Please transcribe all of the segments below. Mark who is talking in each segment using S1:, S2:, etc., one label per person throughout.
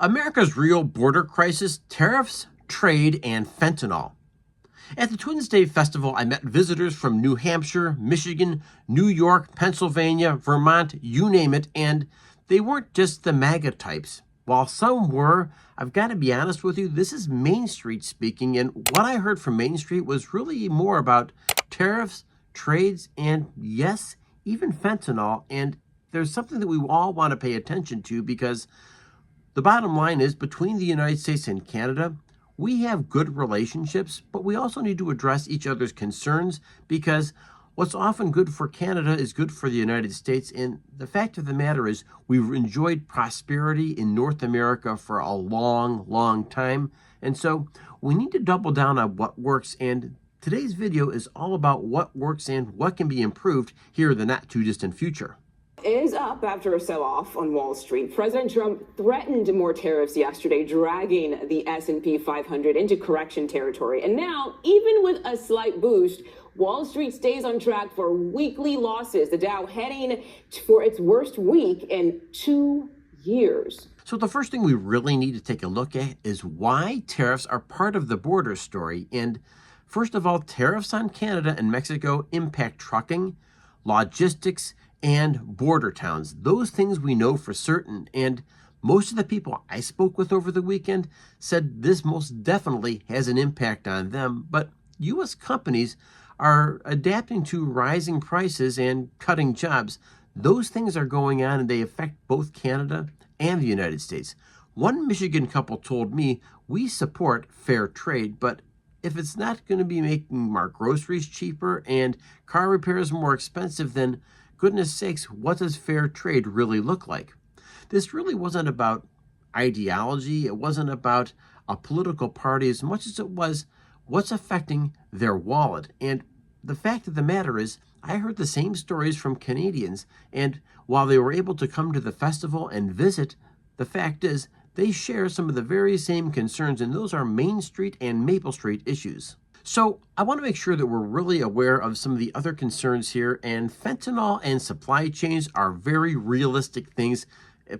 S1: America's real border crisis, tariffs, trade, and fentanyl. At the Twins Day Festival, I met visitors from New Hampshire, Michigan, New York, Pennsylvania, Vermont, you name it, and they weren't just the MAGA types. While some were, I've got to be honest with you, this is Main Street speaking, and what I heard from Main Street was really more about tariffs, trades, and yes, even fentanyl. And there's something that we all want to pay attention to because the bottom line is between the United States and Canada, we have good relationships, but we also need to address each other's concerns because what's often good for Canada is good for the United States. And the fact of the matter is we've enjoyed prosperity in North America for a long, long time. And so we need to double down on what works. And today's video is all about what works and what can be improved here in the not too distant future.
S2: Is up after a sell-off on Wall Street. President Trump threatened more tariffs yesterday, dragging the S&P 500 into correction territory. And now, even with a slight boost, Wall Street stays on track for weekly losses. The Dow heading for its worst week in 2 years.
S1: So the first thing we really need to take a look at is why tariffs are part of the border story. And first of all, tariffs on Canada and Mexico impact trucking, logistics, and border towns. Those things we know for certain. And most of the people I spoke with over the weekend said this most definitely has an impact on them. But U.S. companies are adapting to rising prices and cutting jobs. Those things are going on and they affect both Canada and the United States. One Michigan couple told me, we support fair trade, but if it's not going to be making our groceries cheaper and car repairs more expensive, then goodness sakes, what does fair trade really look like? This really wasn't about ideology. It wasn't about a political party as much as it was what's affecting their wallet. And the fact of the matter is, I heard the same stories from Canadians. And while they were able to come to the festival and visit, the fact is they share some of the very same concerns, and those are Main Street and Maple Street issues. So I want to make sure that we're really aware of some of the other concerns here, and fentanyl and supply chains are very realistic things,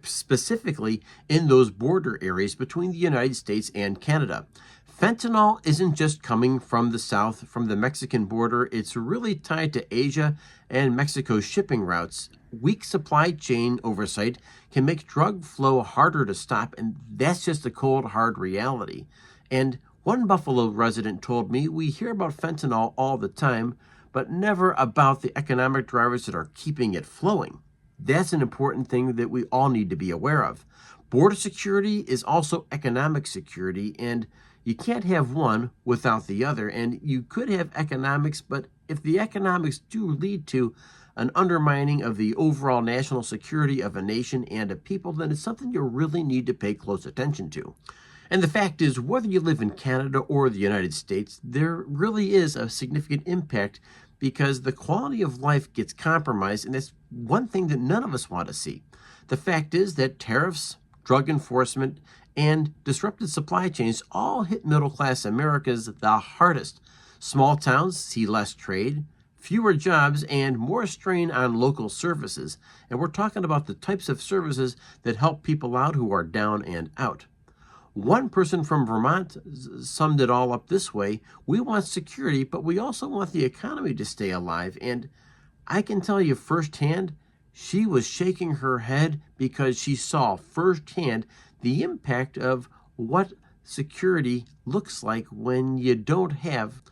S1: specifically in those border areas between the United States and Canada. Fentanyl isn't just coming from the south, from the Mexican border. It's really tied to Asia and Mexico's shipping routes. Weak supply chain oversight can make drug flow harder to stop, and that's just a cold, hard reality. And one Buffalo resident told me, we hear about fentanyl all the time, but never about the economic drivers that are keeping it flowing. That's an important thing that we all need to be aware of. Border security is also economic security, and you can't have one without the other. And you could have economics, but if the economics do lead to an undermining of the overall national security of a nation and a people, then it's something you really need to pay close attention to. And the fact is, whether you live in Canada or the United States, there really is a significant impact because the quality of life gets compromised, and that's one thing that none of us want to see. The fact is that tariffs, drug enforcement, and disrupted supply chains all hit middle-class Americans the hardest. Small towns see less trade, fewer jobs, and more strain on local services. And we're talking about the types of services that help people out who are down and out. One person from Vermont summed it all up this way: we want security, but we also want the economy to stay alive. And I can tell you firsthand, she was shaking her head because she saw firsthand the impact of what security looks like when you don't have.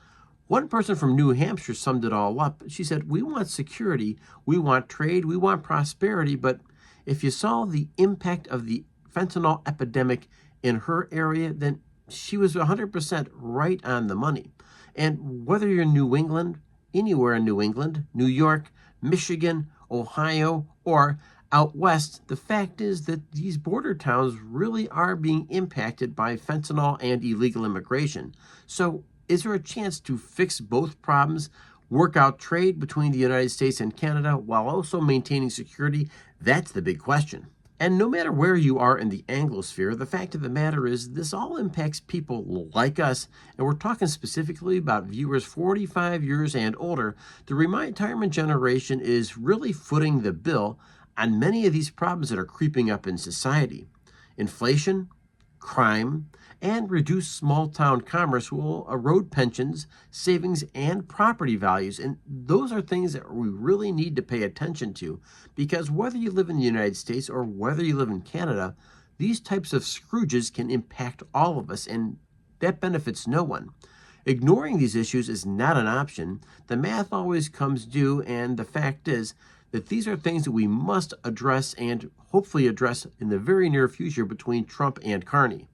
S1: One person from New Hampshire summed it all up. She said, we want security, we want trade, we want prosperity, but if you saw the impact of the fentanyl epidemic in her area, then she was 100% right on the money. And whether you're in New England, anywhere in New England, New York, Michigan, Ohio, or out west, the fact is that these border towns really are being impacted by fentanyl and illegal immigration. So is there a chance to fix both problems, work out trade between the United States and Canada while also maintaining security? That's the big question. And no matter where you are in the Anglosphere, the fact of the matter is this all impacts people like us, and we're talking specifically about viewers 45 years and older. The retirement generation is really footing the bill on many of these problems that are creeping up in society. Inflation, crime, and reduced small-town commerce will erode pensions, savings, and property values. And those are things that we really need to pay attention to, because whether you live in the United States or whether you live in Canada, these types of Scrooges can impact all of us, and that benefits no one. Ignoring these issues is not an option. The math always comes due, and the fact is that these are things that we must address and hopefully address in the very near future between Trump and Carney.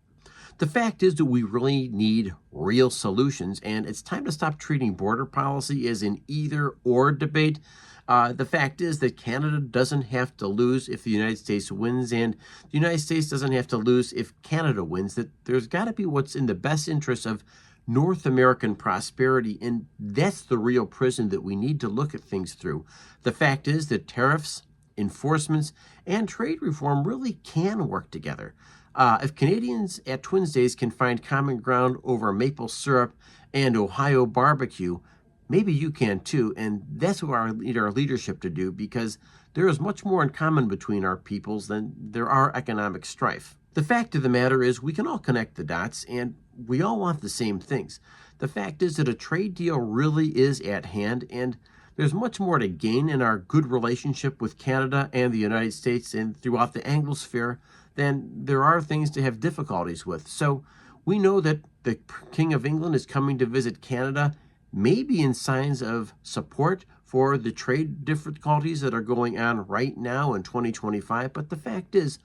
S1: The fact is that we really need real solutions, and it's time to stop treating border policy as an either-or debate. The fact is that Canada doesn't have to lose if the United States wins, and the United States doesn't have to lose if Canada wins. That there's got to be what's in the best interest of North American prosperity, and that's the real prism that we need to look at things through. The fact is that tariffs, enforcements, and trade reform really can work together. If Canadians at Twin States can find common ground over maple syrup and Ohio barbecue, maybe you can too, and that's what we need our leadership to do, because there is much more in common between our peoples than there are economic strife. The fact of the matter is we can all connect the dots, and we all want the same things. The fact is that a trade deal really is at hand, and there's much more to gain in our good relationship with Canada and the United States and throughout the Anglosphere than there are things to have difficulties with. So we know that the King of England is coming to visit Canada, maybe in signs of support for the trade difficulties that are going on right now in 2025. But the fact is,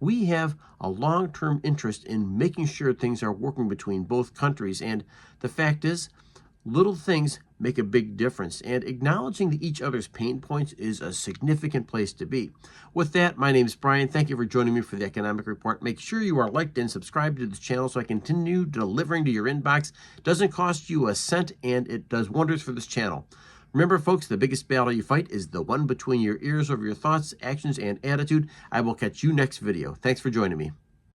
S1: we have a long-term interest in making sure things are working between both countries. And the fact is, little things make a big difference, and acknowledging each other's pain points is a significant place to be. With that, my name is Brian. Thank you for joining me for the Economic Report. Make sure you are liked and subscribed to this channel so I continue delivering to your inbox. It doesn't cost you a cent, and it does wonders for this channel. Remember, folks, the biggest battle you fight is the one between your ears over your thoughts, actions, and attitude. I will catch you next video. Thanks for joining me.